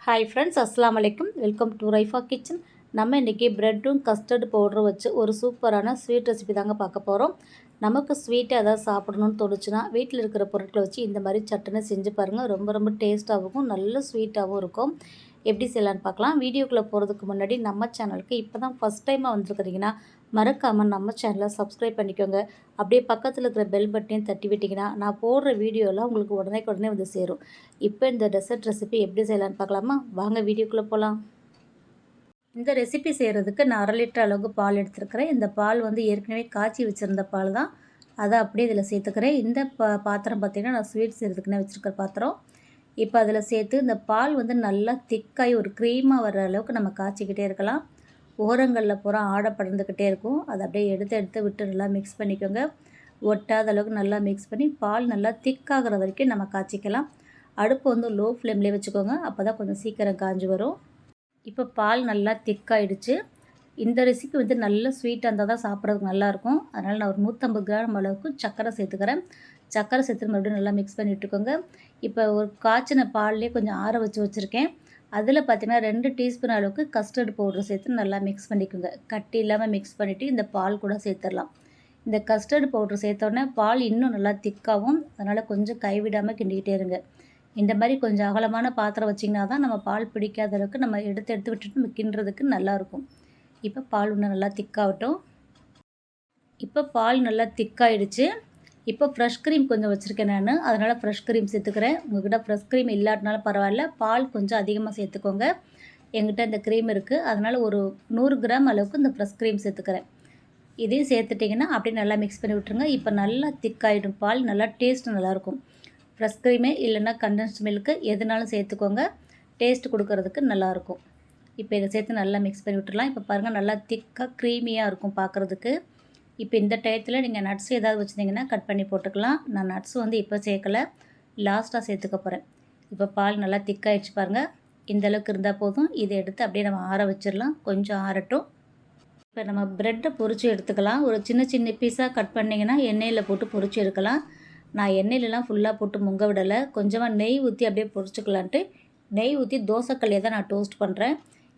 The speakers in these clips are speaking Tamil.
ஹாய் ஃப்ரெண்ட்ஸ், அஸ்ஸலாமு அலைக்கும். Welcome to Raifa kitchen. நம்ம இன்றைக்கி ப்ரெட்டும் கஸ்டர்டு பவுடரும் வச்சு ஒரு சூப்பரான ஸ்வீட் ரெசிபி தாங்க பார்க்க போகிறோம். நமக்கு ஸ்வீட்டாக எதாவது சாப்பிடணும்னு தோணுச்சுன்னா வீட்டில் இருக்கிற பொருட்களை வச்சு இந்த மாதிரி சட்டுன்னு செஞ்சு பாருங்கள். ரொம்ப ரொம்ப டேஸ்ட்டாகவும் நல்ல ஸ்வீட்டாகவும் இருக்கும். எப்படி செய்யலான்னு பார்க்கலாம். வீடியோக்குள்ளே போகிறதுக்கு முன்னாடி நம்ம சேனலுக்கு இப்போ தான் ஃபஸ்ட் டைமாக வந்துருக்கிறீங்கன்னா மறக்காமல் நம்ம சேனலை சப்ஸ்கிரைப் பண்ணிக்கோங்க. அப்படியே பக்கத்தில் இருக்கிற பெல் பட்டனையும் தட்டி விட்டிங்கன்னா நான் போடுற வீடியோலாம் உங்களுக்கு உடனே வந்து சேரும். இப்போ இந்த டெசர்ட் ரெசிபி எப்படி செய்யலான்னு பார்க்கலாமா? வாங்க வீடியோக்குள்ளே போகலாம். இந்த ரெசிபி செய்கிறதுக்கு நான் 1/2 லிட்டர் அளவுக்கு பால் எடுத்துருக்கிறேன். இந்த பால் வந்து ஏற்கனவே காய்ச்சி வச்சுருந்த பால் தான். அதை அப்படியே இதில் சேர்த்துக்கிறேன். இந்த பாத்திரம் பார்த்திங்கன்னா நான் ஸ்வீட் செய்கிறதுக்குன்னே வச்சுருக்கிற பாத்திரம். இப்போ அதில் சேர்த்து இந்த பால் வந்து நல்லா திக்காகி ஒரு க்ரீமாக வர்ற அளவுக்கு நம்ம காய்ச்சிக்கிட்டே இருக்கலாம். ஓரங்களில் பூரா ஆடை படர்ந்துக்கிட்டே இருக்கும். அதை அப்படியே எடுத்து விட்டு நல்லா மிக்ஸ் பண்ணிக்கோங்க. ஒட்டாத அளவுக்கு நல்லா மிக்ஸ் பண்ணி பால் நல்லா திக்காகிற வரைக்கும் நம்ம காய்ச்சிக்கலாம். அடுப்பு வந்து லோ ஃப்ளேம்லேயே வச்சுக்கோங்க. அப்போ தான் கொஞ்சம் சீக்கிரம் காஞ்சி வரும். இப்போ பால் நல்லா திக்காயிடுச்சு. இந்த ரெசிபி வந்து நல்ல ஸ்வீட்டாக இருந்தால் தான் சாப்பிட்றதுக்கு நல்லாயிருக்கும். அதனால் நான் ஒரு 150 கிராம் அளவுக்கு சர்க்கரை சேர்த்துக்கிறேன். சர்க்கரை சேர்த்து மறுபடியும் நல்லா மிக்ஸ் பண்ணி விட்டுக்கோங்க. இப்போ ஒரு காய்ச்சின பால்லேயே கொஞ்சம் ஆற வச்சுருக்கேன். அதில் பார்த்திங்கன்னா 2 டீஸ்பூன் அளவுக்கு கஸ்டர்டு பவுடர் சேர்த்து நல்லா மிக்ஸ் பண்ணிக்கோங்க. கட்டி இல்லாமல் மிக்ஸ் பண்ணிவிட்டு இந்த பால் கூட சேர்த்துடலாம். இந்த கஸ்டர்டு பவுடர் சேர்த்தோடனே பால் இன்னும் நல்லா திக்காகும். அதனால் கொஞ்சம் கைவிடாமல் கிண்டிக்கிட்டே இருங்க. இந்த மாதிரி கொஞ்சம் அகலமான பாத்திரம் வச்சிங்கன்னா தான் நம்ம பால் பிடிக்காத அளவுக்கு நம்ம எடுத்து விட்டுட்டு நம்ம கிண்டுறதுக்கு நல்லாயிருக்கும். இப்போ பால் இன்னும் நல்லா திக்காகட்டும். இப்போ பால் நல்லா திக்காயிடுச்சு. இப்போ ஃப்ரெஷ் க்ரீம் கொஞ்சம் வச்சுருக்கேன் நான். அதனால் ஃப்ரெஷ் க்ரீம் சேர்த்துக்கிறேன். உங்கள்கிட்ட ஃப்ரெஷ் க்ரீம் இல்லாட்டினாலும் பரவாயில்ல, பால் கொஞ்சம் அதிகமாக சேர்த்துக்கோங்க. என்கிட்ட இந்த க்ரீம் இருக்குது. அதனால் ஒரு 100 கிராம் அளவுக்கு இந்த ஃப்ரெஷ் க்ரீம் சேர்த்துக்கிறேன். இதையும் சேர்த்துட்டிங்கன்னா அப்படியே நல்லா மிக்ஸ் பண்ணி விட்டுருங்க. இப்போ நல்லா திக்காயிடும் பால். நல்லா டேஸ்ட்டு நல்லாயிருக்கும். ஃப்ரெஷ் க்ரீமே இல்லைன்னா கண்டென்ஸ்ட் மில்க்கு எதுனாலும் சேர்த்துக்கோங்க. டேஸ்ட் கொடுக்கறதுக்கு நல்லாயிருக்கும். இப்போ இதை சேர்த்து நல்லா மிக்ஸ் பண்ணி விட்டுடலாம். இப்போ பாருங்கள் நல்லா திக்காக க்ரீமியாக இருக்கும் பார்க்குறதுக்கு. இப்போ இந்த டயத்தில் நீங்கள் நட்ஸ் ஏதாவது வச்சுருந்தீங்கன்னா கட் பண்ணி போட்டுக்கலாம். நான் நட்ஸ் வந்து இப்போ சேர்க்கலை, லாஸ்ட்டாக சேர்த்துக்க போகிறேன். இப்போ பால் நல்லா திக்காயிடுச்சு பாருங்கள். இந்த அளவுக்கு இருந்தால் போதும். இதை எடுத்து அப்படியே நம்ம ஆற வச்சிடலாம். கொஞ்சம் ஆறட்டும். இப்போ நம்ம ப்ரெட்டை பொரித்து எடுத்துக்கலாம். ஒரு சின்ன பீஸாக கட் பண்ணிங்கன்னா எண்ணெயில் போட்டு பொரித்து எடுக்கலாம். நான் எண்ணெயிலலாம் ஃபுல்லாக போட்டு முங்க விடலை. கொஞ்சமாக நெய் ஊற்றி அப்படியே பொரிச்சுக்கலான்ட்டு நெய் ஊற்றி தோசைக்கல்லையே தான் நான் டோஸ்ட் பண்ணுறேன்.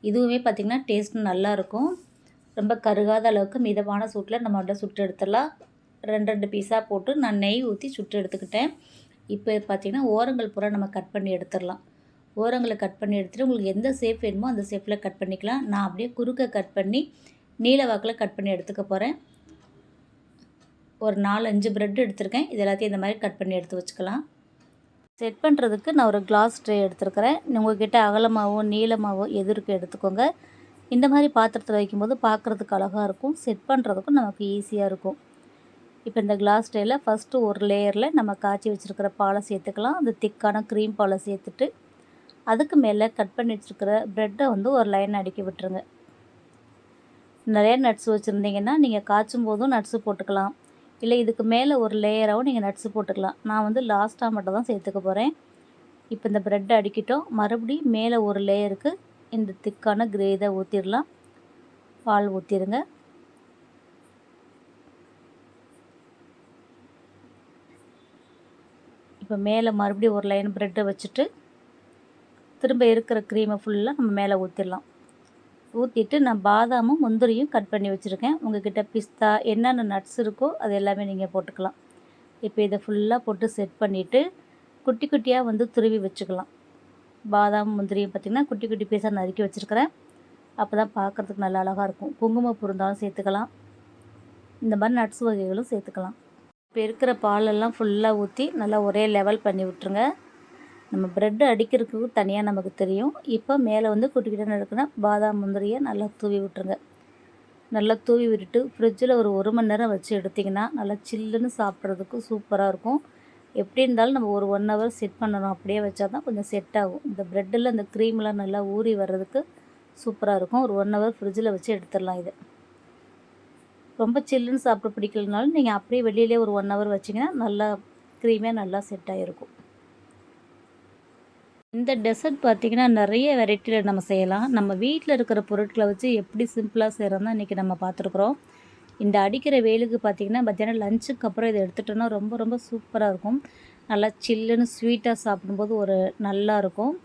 இதுவுமே பார்த்திங்கன்னா டேஸ்ட் நல்லாயிருக்கும். ரொம்ப கருகாத அளவுக்கு மிதமான சூட்டில் நம்ம அப்படியே சுட்டு எடுத்துடலாம். 2 பீஸாக போட்டு நான் நெய் ஊற்றி சுட்டு எடுத்துக்கிட்டேன். இப்போ பார்த்திங்கன்னா ஓரங்கள் பூரா நம்ம கட் பண்ணி எடுத்துடலாம். ஓரங்களை கட் பண்ணி எடுத்துகிட்டு உங்களுக்கு எந்த ஷேப் வேணுமோ அந்த ஷேப்பில் கட் பண்ணிக்கலாம். நான் அப்படியே குறுக்க கட் பண்ணி நீல வாக்கில் கட் பண்ணி எடுத்துக்க போகிறேன். ஒரு 4-5 ப்ரெட் எடுத்துருக்கேன். இது எல்லாத்தையும் இந்த மாதிரி கட் பண்ணி எடுத்து வச்சுக்கலாம். செட் பண்ணுறதுக்கு நான் ஒரு கிளாஸ் ட்ரே எடுத்துருக்கிறேன். உங்கள்கிட்ட அகலமாகவோ நீளமாகவோ எது இருக்குது எடுத்துக்கோங்க. இந்த மாதிரி பாத்திரத்தில் வைக்கும்போது பார்க்குறதுக்கு அழகாக இருக்கும். செட் பண்ணுறதுக்கும் நமக்கு ஈஸியாக இருக்கும். இப்போ இந்த கிளாஸ் ட்ரேயில் ஃபஸ்ட்டு ஒரு லேயரில் நம்ம காய்ச்சி வச்சுருக்கிற பாலை சேர்த்துக்கலாம். அந்த திக்கான க்ரீம் பாலை சேர்த்துட்டு அதுக்கு மேலே கட் பண்ணி வச்சுருக்கிற ப்ரெட்டை வந்து ஒரு லைன் அடுக்கி விட்டுருங்க. நிறைய நட்ஸ் வச்சுருந்தீங்கன்னா நீங்கள் காய்ச்சும் போதும் நட்ஸு போட்டுக்கலாம். இல்லை இதுக்கு மேலே ஒரு லேயராகவும் நீங்கள் நட்ஸு போட்டுக்கலாம். நான் வந்து லாஸ்ட்டாக மட்டும் தான் சேர்த்துக்க போகிறேன். இப்போ இந்த ப்ரெட்டை அடிக்கிட்டோம். மறுபடியும் மேலே ஒரு லேயருக்கு இந்த திக்கான இதை ஊற்றிடலாம். பால் ஊற்றிடுங்க. இப்போ மேலே மறுபடியும் ஒரு லைன் ப்ரெட்டை வச்சுட்டு திரும்ப இருக்கிற க்ரீமை ஃபுல்லாக நம்ம மேலே ஊற்றிடலாம். ஊற்றிட்டு நான் பாதாமும் முந்திரியும் கட் பண்ணி வச்சுருக்கேன். உங்கள்கிட்ட பிஸ்தா என்னென்ன நட்ஸ் இருக்கோ அது எல்லாமே நீங்கள் போட்டுக்கலாம். இப்போ இதை ஃபுல்லாக போட்டு செட் பண்ணிவிட்டு குட்டி குட்டியாக வந்து துருவி வச்சுக்கலாம். பாதாம் முந்திரியும் பார்த்திங்கன்னா குட்டி பீஸாக நறுக்கி வச்சுருக்கிறேன். அப்போ தான் பார்க்குறதுக்கு நல்லா அழகாக இருக்கும். குங்குமப்பூ இருந்தாலும் சேர்த்துக்கலாம். இந்த மாதிரி நட்ஸ் வகைகளும் சேர்த்துக்கலாம். இப்போ இருக்கிற பாலெல்லாம் ஃபுல்லாக ஊற்றி நல்லா ஒரே லெவல் பண்ணி விட்டுருங்க. நம்ம ப்ரெட்டு அடிக்கிறதுக்கு தனியாக நமக்கு தெரியும். இப்போ மேலே வந்து குட்டி நடக்குன்னா பாதாம் முந்திரியை நல்லா தூவி விட்டுருங்க. நல்லா தூவி விட்டுட்டு ஃப்ரிட்ஜில் ஒரு 1 மணி நேரம் வச்சு எடுத்திங்கன்னா நல்லா சில்லுன்னு சாப்பிட்றதுக்கு சூப்பராக இருக்கும். எப்படி இருந்தாலும் நம்ம ஒரு 1 ஹவர் செட் பண்ணணும். அப்படியே வச்சா தான் கொஞ்சம் செட் ஆகும். இந்த ப்ரெட்டில் அந்த க்ரீம்லாம் நல்லா ஊறி வர்றதுக்கு சூப்பராக இருக்கும். ஒரு 1 ஹவர் ஃப்ரிட்ஜில் வச்சு எடுத்துடலாம். இது ரொம்ப சில்லுன்னு சாப்பிட பிடிக்கலனாலும் நீங்கள் அப்படியே வெளியிலே ஒரு 1 ஹவர் வச்சிங்கன்னா நல்லா க்ரீமே நல்லா செட் ஆகிருக்கும். இந்த டெசர்ட் பார்த்திங்கன்னா நிறைய வெரைட்டியில் நம்ம செய்யலாம். நம்ம வீட்டில் இருக்கிற பொருட்களை வச்சு எப்படி சிம்பிளாக செய்கிறோம் தான் இன்றைக்கி நம்ம பார்த்துருக்குறோம். இந்த அடிக்கிற வெயிலுக்கு பார்த்திங்கன்னா மத்தியானம் லஞ்சுக்கு அப்புறம் இதை எடுத்துட்டோன்னா ரொம்ப ரொம்ப சூப்பராக இருக்கும். நல்லா சில்லுன்னு ஸ்வீட்டாக சாப்பிடும்போது ஒரு நல்லாயிருக்கும்.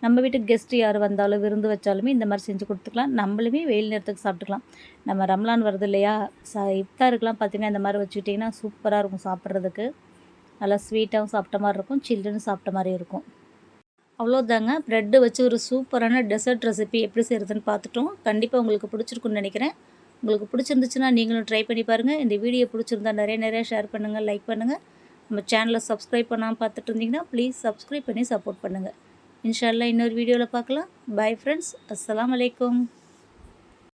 நம்ம வீட்டுக்கு கெஸ்ட்டு யார் வந்தாலும் விருந்து வச்சாலுமே இந்த மாதிரி செஞ்சு கொடுத்துக்கலாம். நம்மளுமே வெயில் நேரத்துக்கு சாப்பிட்டுக்கலாம். நம்ம ரம்லான் வருது இல்லையா, இஃப்தாருக்குலாம் பார்த்திங்கன்னா இந்த மாதிரி வச்சுக்கிட்டிங்கன்னா சூப்பராக இருக்கும் சாப்பிட்றதுக்கு. நல்லா ஸ்வீட்டாகவும் சாப்பிட்ட மாதிரி இருக்கும், சில்லுன்னு சாப்பிட்ட மாதிரி இருக்கும். அவ்வளோதாங்க, ப்ரெட்டு வச்சு ஒரு சூப்பரான டெசர்ட் ரெசிபி எப்படி செய்கிறதுன்னு பார்த்துட்டோம். கண்டிப்பாக உங்களுக்கு பிடிச்சிருக்குன்னு நினைக்கிறேன். உங்களுக்கு பிடிச்சிருந்துச்சுன்னா நீங்களும் ட்ரை பண்ணி பாருங்கள். இந்த வீடியோ பிடிச்சிருந்தா நிறைய ஷேர் பண்ணுங்கள், லைக் பண்ணுங்கள். நம்ம சேனலை சப்ஸ்கிரைப் பண்ணாமல் பார்த்துட்டு இருந்தீங்கன்னா ப்ளீஸ் சப்ஸ்கிரைப் பண்ணி சப்போர்ட் பண்ணுங்கள். இன்ஷா அல்லாஹ் இன்னொரு வீடியோவில் பார்க்கலாம். Bye friends. அஸ்ஸலாமு அலைக்கும்.